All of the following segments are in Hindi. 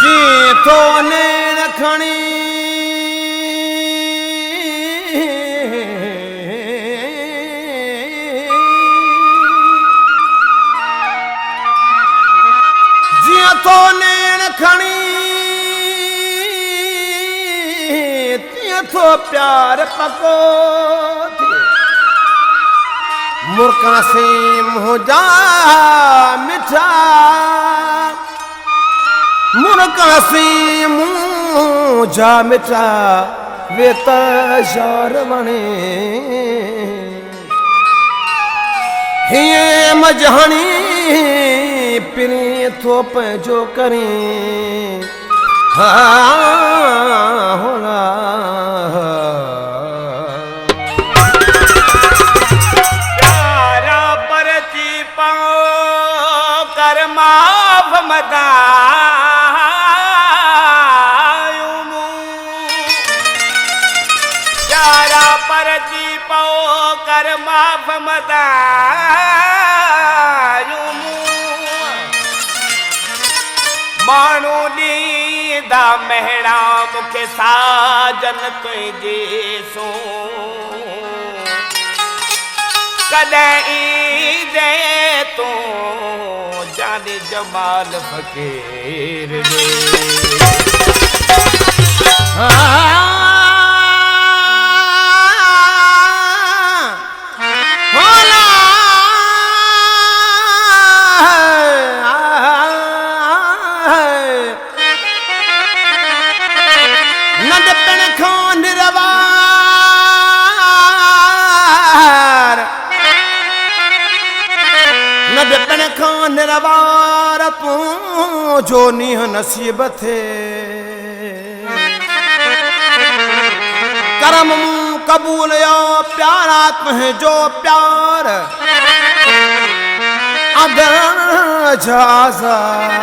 जी तो नैन खणी जिया तो नैन खणी तिया तो प्यार पको मुर्का से मुँह जा मिठा मुर्का से मुँह जा मिठा वे तार बने हिये मजहनी पिनी थोप जो करें हाँ होला कर माफ मदायूं मानू नींदा महणा मुखे साजन तुझे सो कदई दे तू जाने जमाल फकीर निरवार तू जो नीह नसीब थे करम कबूल यो प्यारा तुझे जो प्यार अगर जाजार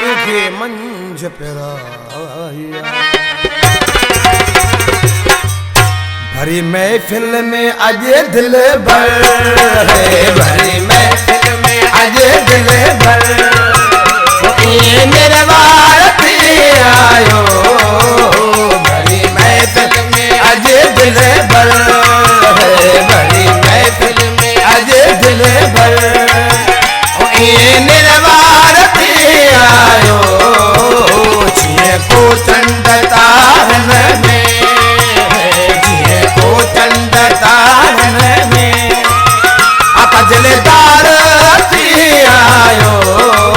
मुझे मंज पिराया भरी महफिल में अजे दिल भर भरी महफिल में अजे दिल भर ये मेरे वारत आयो भरी महफिल में अजे दिल भर भरी महफिल में अजे दिल भर ये मेरे वारत आयो छिए को चंदता में जलदार आयो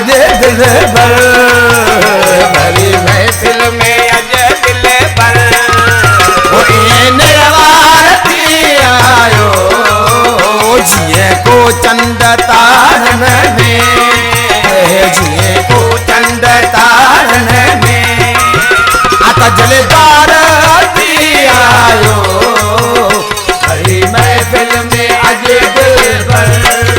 अज दिल भर भरी महफिल में अज दिल भर निर्वार थी आयो जिए को चंद तारन में जिए को चंद तारन में आता जलदार थी आयो भरी महफिल में अज दिल भर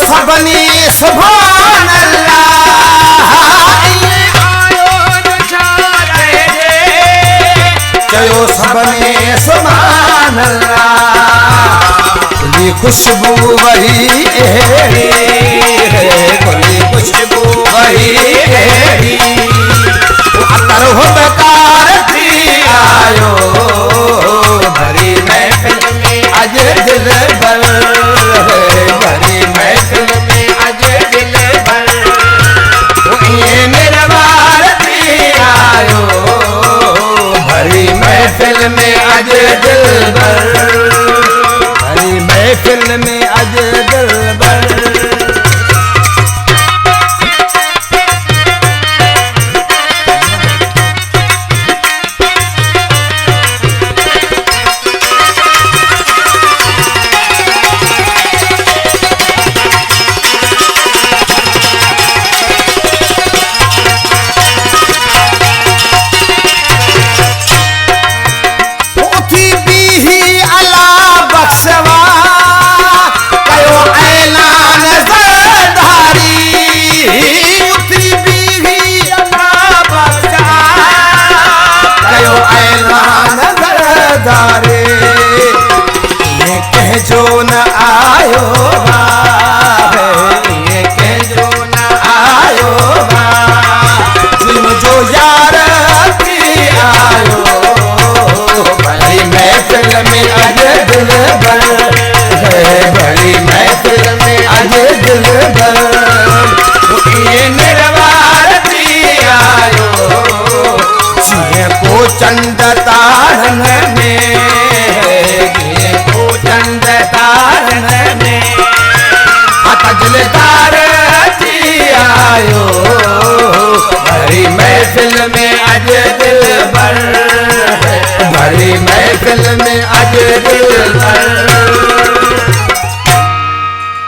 सबनी सुभान चयो सबनी सुभान खुली खुशबू वही अहिड़ी खुली खुशबू वही अहिड़ी अतर हो बेकार थी आयो भरी महफिल में अज दिल भर भरी महफिल में अज दिल भर निर्वार थी आयो भरी महफिल में अज दिल भर भरी महफिल में अज दिल भर जो न आयो ये के जो न आयो जो यार थी आयो भरी महफिल में अज दिल भर भरी महफिल में अज दिल भर ये निर्वार थी आयो जिए को चंद तारन में चंद तारन में आता जलदार